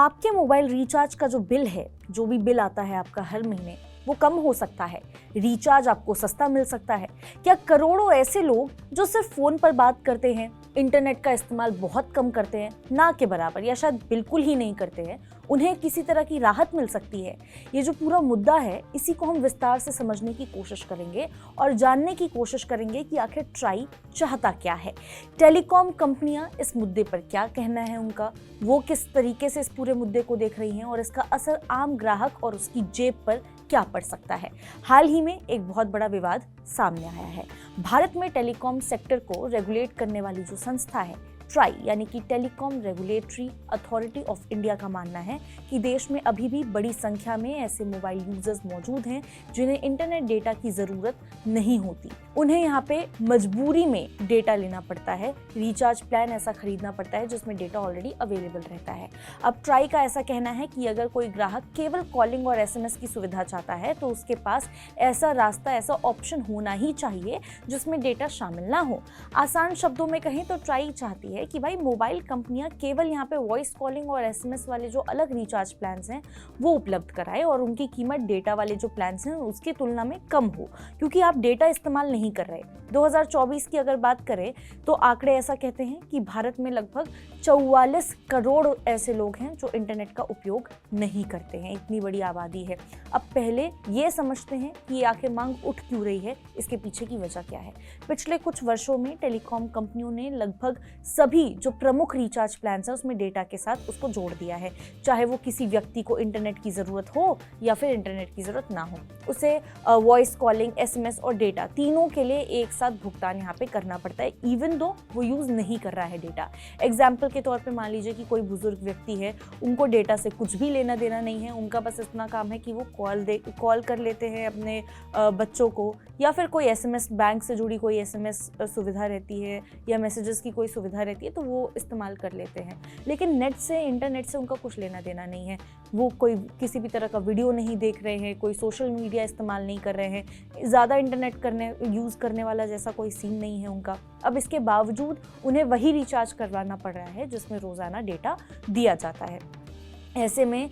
आपके mobile recharge का जो बिल है, जो भी बिल आता है आपका हर महीने, वो कम हो सकता है। रिचार्ज आपको सस्ता मिल सकता है। क्या करोड़ों ऐसे लोग जो सिर्फ फोन पर बात करते हैं, इंटरनेट का इस्तेमाल बहुत कम करते हैं, ना के बराबर या शायद बिल्कुल ही नहीं करते हैं, उन्हें किसी तरह की राहत मिल सकती है? ये जो पूरा मुद्दा है, इसी को हम विस्तार से समझने की कोशिश करेंगे और जानने की कोशिश करेंगे कि आखिर ट्राई चाहता क्या है। टेलीकॉम कंपनियां इस मुद्दे पर क्या कहना है उनका, वो किस तरीके से इस पूरे मुद्दे को देख रही हैं और इसका असर आम ग्राहक और उसकी जेब पर क्या पड़ सकता है। हाल ही में एक बहुत बड़ा विवाद सामने आया है। भारत में टेलीकॉम सेक्टर को रेगुलेट करने वाली जो संस्था है ट्राई यानी कि telecom regulatory authority of India का मानना है कि देश में अभी भी बड़ी संख्या में ऐसे मोबाइल यूजर्स मौजूद हैं जिन्हें इंटरनेट डेटा की ज़रूरत नहीं होती। उन्हें यहाँ पे मजबूरी में डेटा लेना पड़ता है, रिचार्ज प्लान ऐसा खरीदना पड़ता है जिसमें डेटा ऑलरेडी अवेलेबल रहता है। अब ट्राई का ऐसा कहना है कि अगर कोई ग्राहक केवल कॉलिंग और SMS की सुविधा चाहता है तो उसके पास ऐसा रास्ता, ऐसा ऑप्शन होना ही चाहिए जिसमें डेटा शामिल ना हो। आसान शब्दों में कहें तो ट्राई चाहती है कि भाई मोबाइल कंपनियां केवल यहाँ पे वॉइस कॉलिंग और SMS वाले जो अलग रिचार्ज प्लान्स हैं वो उपलब्ध कराए और उनकी कीमत डेटा वाले जो प्लान्स हैं उसकी तुलना में कम हो, क्योंकि आप डेटा इस्तेमाल नहीं कर रहे। 2024 की अगर बात करें तो आंकड़े ऐसा कहते हैं कि भारत में लगभग 44 करोड़ ऐसे लोग हैं जो इंटरनेट का उपयोग नहीं करते हैं। इतनी बड़ी आबादी है। अब पहले ये समझते हैं कि ये आखिर मांग उठ क्यों रही है, इसके पीछे की वजह क्या है। पिछले कुछ वर्षों में टेलीकॉम कंपनियों ने लगभग सभी जो प्रमुख रिचार्ज प्लान्स हैं उसमें डेटा के साथ उसको जोड़ दिया है, चाहे वो किसी व्यक्ति को इंटरनेट की ज़रूरत हो या फिर इंटरनेट की ज़रूरत ना हो। उसे वॉइस कॉलिंग, SMS और डेटा तीनों के लिए एक साथ भुगतान यहाँ पे करना पड़ता है, इवन दो वो यूज़ नहीं कर रहा है डेटा। एग्जाम्पल के तौर पे मान लीजिए कि कोई बुजुर्ग व्यक्ति है, उनको डेटा से कुछ भी लेना देना नहीं है, उनका बस इतना काम है कि वो कॉल कर लेते हैं अपने बच्चों को, या फिर कोई SMS, बैंक से जुड़ी कोई SMS सुविधा रहती है या मैसेजेस की कोई सुविधा रहती है तो वो इस्तेमाल कर लेते हैं। लेकिन नेट से, इंटरनेट से उनका कुछ लेना देना नहीं है। वो कोई किसी भी तरह का वीडियो नहीं देख रहे हैं, कोई सोशल मीडिया इस्तेमाल नहीं कर रहे हैं, ज़्यादा इंटरनेट यूज़ करने वाला जैसा कोई सीन नहीं है उनका। अब इसके बावजूद उन्हें वही रिचार्ज करवाना पड़ रहा है जिसमें रोज़ाना डेटा दिया जाता है। ऐसे में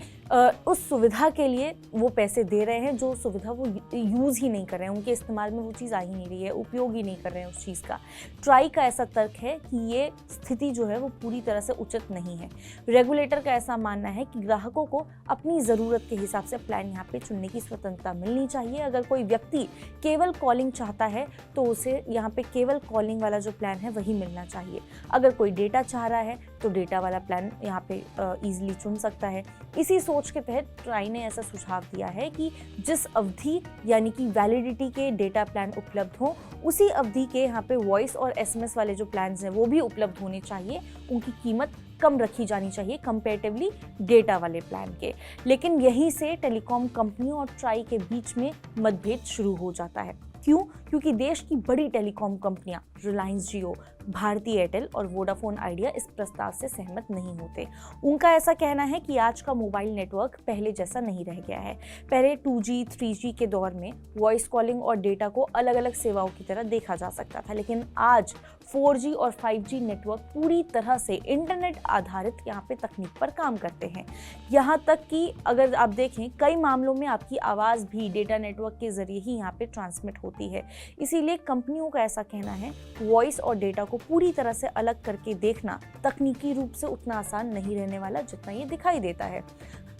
उस सुविधा के लिए वो पैसे दे रहे हैं जो सुविधा वो यूज़ ही नहीं कर रहे हैं, उनके इस्तेमाल में वो चीज़ आ ही नहीं रही है, उपयोग ही नहीं कर रहे हैं उस चीज़ का। ट्राई का ऐसा तर्क है कि ये स्थिति जो है वो पूरी तरह से उचित नहीं है। रेगुलेटर का ऐसा मानना है कि ग्राहकों को अपनी ज़रूरत के हिसाब से प्लान यहाँ पे चुनने की स्वतंत्रता मिलनी चाहिए। अगर कोई व्यक्ति केवल कॉलिंग चाहता है तो उसे यहाँ पे केवल कॉलिंग वाला जो प्लान है वही मिलना चाहिए। अगर कोई डेटा चाह रहा है तो डेटा वाला प्लान यहाँ पे ईजिली चुन सकता है। इसी सोच के तहत ट्राई ने ऐसा सुझाव दिया है कि जिस अवधि यानी कि वैलिडिटी के डेटा प्लान उपलब्ध हो, उसी अवधि के यहाँ पे वॉइस और SMS वाले जो प्लान्स हैं वो भी उपलब्ध होने चाहिए। उनकी कीमत कम रखी जानी चाहिए कंपैरेटिवली डेटा वाले प्लान के। लेकिन यहीं से टेलीकॉम कंपनियों और ट्राई के बीच में मतभेद शुरू हो जाता है। क्यों? क्योंकि देश की बड़ी टेलीकॉम कंपनियां रिलायंस जियो, भारती एयरटेल और वोडाफोन आइडिया इस प्रस्ताव से सहमत नहीं होते। उनका ऐसा कहना है कि आज का मोबाइल नेटवर्क पहले जैसा नहीं रह गया है। पहले 2G, 3G के दौर में वॉइस कॉलिंग और डेटा को अलग अलग सेवाओं की तरह देखा जा सकता था, लेकिन आज 4G और 5G नेटवर्क पूरी तरह से इंटरनेट आधारित यहाँ पे तकनीक पर काम करते हैं। यहाँ तक कि अगर आप देखें, कई मामलों में आपकी आवाज़ भी डेटा नेटवर्क के जरिए ही यहाँ पे ट्रांसमिट होती है। इसीलिए कंपनियों का ऐसा कहना है, वॉइस और डेटा को पूरी तरह से अलग करके देखना तकनीकी रूप से उतना आसान नहीं रहने वाला जितना ये दिखाई देता है।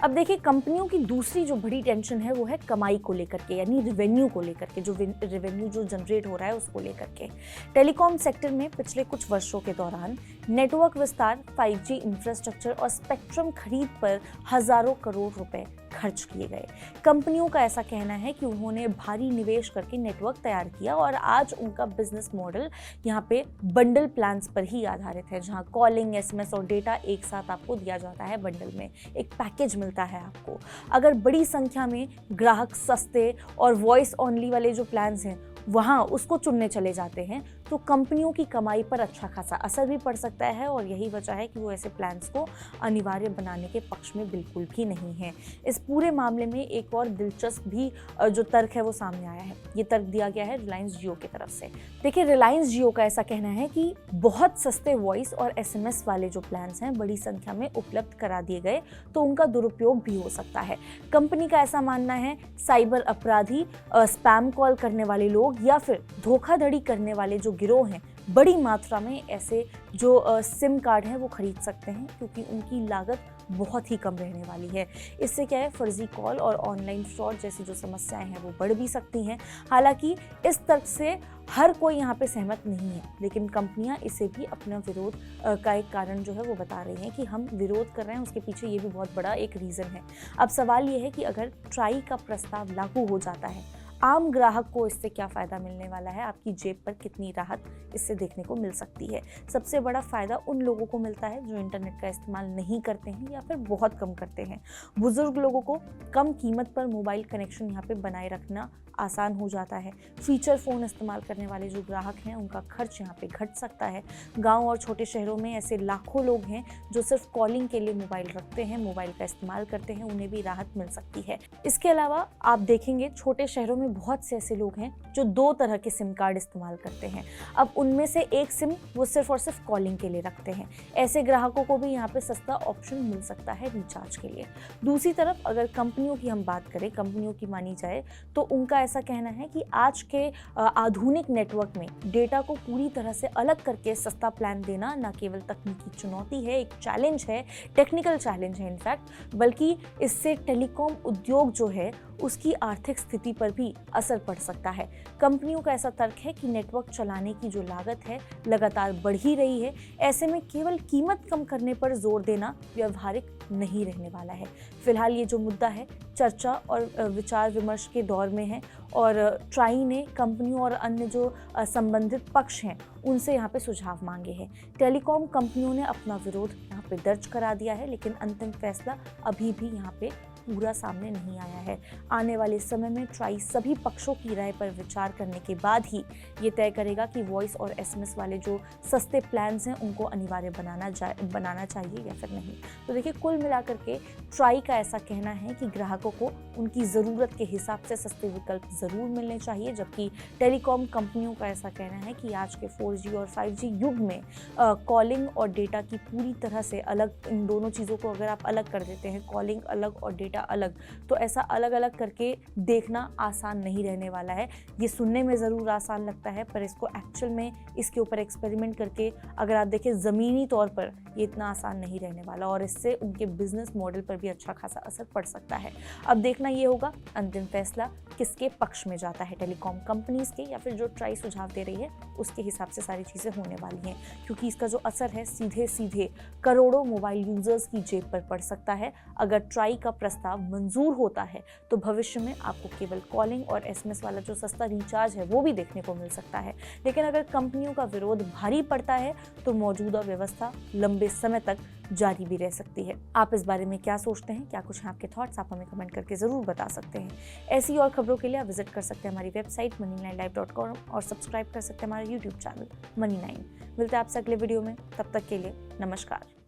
अब देखिए, कंपनियों की दूसरी जो बड़ी टेंशन है वो है कमाई को लेकर के, यानी रेवेन्यू को लेकर के, जो रेवेन्यू जो जनरेट हो रहा है उसको लेकर के। टेलीकॉम सेक्टर में पिछले कुछ वर्षों के दौरान नेटवर्क विस्तार, 5G इंफ्रास्ट्रक्चर और स्पेक्ट्रम खरीद पर हजारों करोड़ रुपए खर्च किए गए। कंपनियों का ऐसा कहना है कि उन्होंने भारी निवेश करके नेटवर्क तैयार किया और आज उनका बिजनेस मॉडल यहाँ पे बंडल प्लान्स पर ही आधारित है, जहाँ कॉलिंग, SMS और डेटा एक साथ आपको दिया जाता है। बंडल में एक पैकेज मिलता है आपको। अगर बड़ी संख्या में ग्राहक सस्ते और वॉइस ओनली वाले जो प्लान्स हैं वहाँ उसको चुनने चले जाते हैं तो कंपनियों की कमाई पर अच्छा खासा असर भी पड़ सकता है और यही वजह है कि वो ऐसे प्लान्स को अनिवार्य बनाने के पक्ष में बिल्कुल भी नहीं है। इस पूरे मामले में एक और दिलचस्प भी जो तर्क है वो सामने आया है। ये तर्क दिया गया है रिलायंस जियो की तरफ से। देखिए, रिलायंस जियो का ऐसा कहना है कि बहुत सस्ते वॉइस और एसएमएस वाले जो प्लान्स हैं बड़ी संख्या में उपलब्ध करा दिए गए तो उनका दुरुपयोग भी हो सकता है। कंपनी का ऐसा मानना है साइबर अपराधी, स्पैम कॉल करने वाले लोग या फिर धोखाधड़ी करने वाले जो गिरोह हैं बड़ी मात्रा में ऐसे जो सिम कार्ड हैं वो खरीद सकते हैं, क्योंकि उनकी लागत बहुत ही कम रहने वाली है। इससे क्या है, फर्जी कॉल और ऑनलाइन फ्रॉड जैसी जो समस्याएं हैं वो बढ़ भी सकती हैं। हालांकि इस तर्क से हर कोई यहाँ पे सहमत नहीं है, लेकिन कंपनियां इसे भी अपना विरोध का एक कारण जो है वो बता रही हैं कि हम विरोध कर रहे हैं, उसके पीछे ये भी बहुत बड़ा एक रीज़न है। अब सवाल ये है कि अगर ट्राई का प्रस्ताव लागू हो जाता है, आम ग्राहक को इससे क्या फ़ायदा मिलने वाला है, आपकी जेब पर कितनी राहत इससे देखने को मिल सकती है। सबसे बड़ा फ़ायदा उन लोगों को मिलता है जो इंटरनेट का इस्तेमाल नहीं करते हैं या फिर बहुत कम करते हैं। बुजुर्ग लोगों को कम कीमत पर मोबाइल कनेक्शन यहाँ पे बनाए रखना आसान हो जाता है। फीचर फ़ोन इस्तेमाल करने वाले जो ग्राहक हैं उनका खर्च यहाँ पे घट सकता है। गांव और छोटे शहरों में ऐसे लाखों लोग हैं जो सिर्फ कॉलिंग के लिए मोबाइल रखते हैं, मोबाइल का इस्तेमाल करते हैं, उन्हें भी राहत मिल सकती है। इसके अलावा आप देखेंगे छोटे शहरों में बहुत से ऐसे लोग हैं जो 2 तरह के सिम कार्ड इस्तेमाल करते हैं। अब उनमें से एक सिम वो सिर्फ और सिर्फ कॉलिंग के लिए रखते हैं। ऐसे ग्राहकों को भी यहाँ पे सस्ता ऑप्शन मिल सकता है रिचार्ज के लिए। दूसरी तरफ अगर कंपनियों की हम बात करें, कंपनियों की मानी जाए तो उनका ऐसा कहना है कि आज के आधुनिक नेटवर्क में डेटा को पूरी तरह से अलग करके सस्ता प्लान देना न केवल तकनीकी चुनौती है, एक चैलेंज है, टेक्निकल चैलेंज है इनफैक्ट, बल्कि इससे टेलीकॉम उद्योग जो है उसकी आर्थिक स्थिति पर भी असर पड़ सकता है। कंपनियों का ऐसा तर्क है कि नेटवर्क चलाने की जो लागत है लगातार बढ़ ही रही है। ऐसे में केवल कीमत कम करने पर जोर देना व्यावहारिक नहीं रहने वाला है। फिलहाल ये जो मुद्दा है चर्चा और विचार विमर्श के दौर में है और ट्राई ने कंपनियों और अन्य जो संबंधित पक्ष हैं उनसे यहाँ पे सुझाव मांगे हैं। टेलीकॉम कंपनियों ने अपना विरोध यहाँ पे दर्ज करा दिया है, लेकिन अंतिम फैसला अभी भी यहाँ पे पूरा सामने नहीं आया है। आने वाले समय में ट्राई सभी पक्षों की राय पर विचार करने के बाद ही ये तय करेगा कि वॉइस और एसएमएस वाले जो सस्ते प्लान्स हैं उनको अनिवार्य बनाना चाहिए या फिर नहीं। तो देखिए, कुल मिलाकर के ट्राई का ऐसा कहना है कि ग्राहकों को उनकी ज़रूरत के हिसाब से सस्ते विकल्प ज़रूर मिलने चाहिए, जबकि टेलीकॉम कंपनियों का ऐसा कहना है कि आज के 4G और 5G युग में कॉलिंग और डेटा की पूरी तरह से अलग, इन दोनों चीज़ों को अगर आप अलग कर देते हैं, कॉलिंग अलग और डेटा अलग, तो ऐसा अलग अलग करके देखना आसान नहीं रहने वाला है। ये सुनने में ज़रूर आसान लगता है, पर इसको एक्चुअल में इसके ऊपर एक्सपेरिमेंट करके अगर आप देखें ज़मीनी तौर पर ये इतना आसान नहीं रहने वाला और इससे उनके बिजनेस मॉडल पर भी अच्छा खासा असर पड़ सकता है। अब देखना ये होगा अंतिम फैसला किसके पक्ष में जाता है, टेलीकॉम कंपनीज के या फिर जो ट्राई सुझाव दे रही है उसके हिसाब से सारी चीज़ें होने वाली हैं, क्योंकि इसका जो असर है सीधे सीधे करोड़ों मोबाइल यूजर्स की जेब पर पड़ सकता है। अगर ट्राई का प्रस्ताव मंजूर होता है तो भविष्य में आपको केवल कॉलिंग और एसएमएस वाला जो सस्ता रिचार्ज है वो भी देखने को मिल सकता है। लेकिन अगर कंपनियों का विरोध भारी पड़ता है तो मौजूदा व्यवस्था लंबे समय तक जारी भी रह सकती है। आप इस बारे में क्या सोचते हैं? क्या कुछ हैं आपके थॉट्स? आप हमें कमेंट करके ज़रूर बता सकते हैं। ऐसी और खबरों के लिए आप विजिट कर सकते हैं हमारी वेबसाइट money9live.com और सब्सक्राइब कर सकते हैं हमारा यूट्यूब चैनल Money9। मिलते हैं आपसे अगले वीडियो में, तब तक के लिए नमस्कार।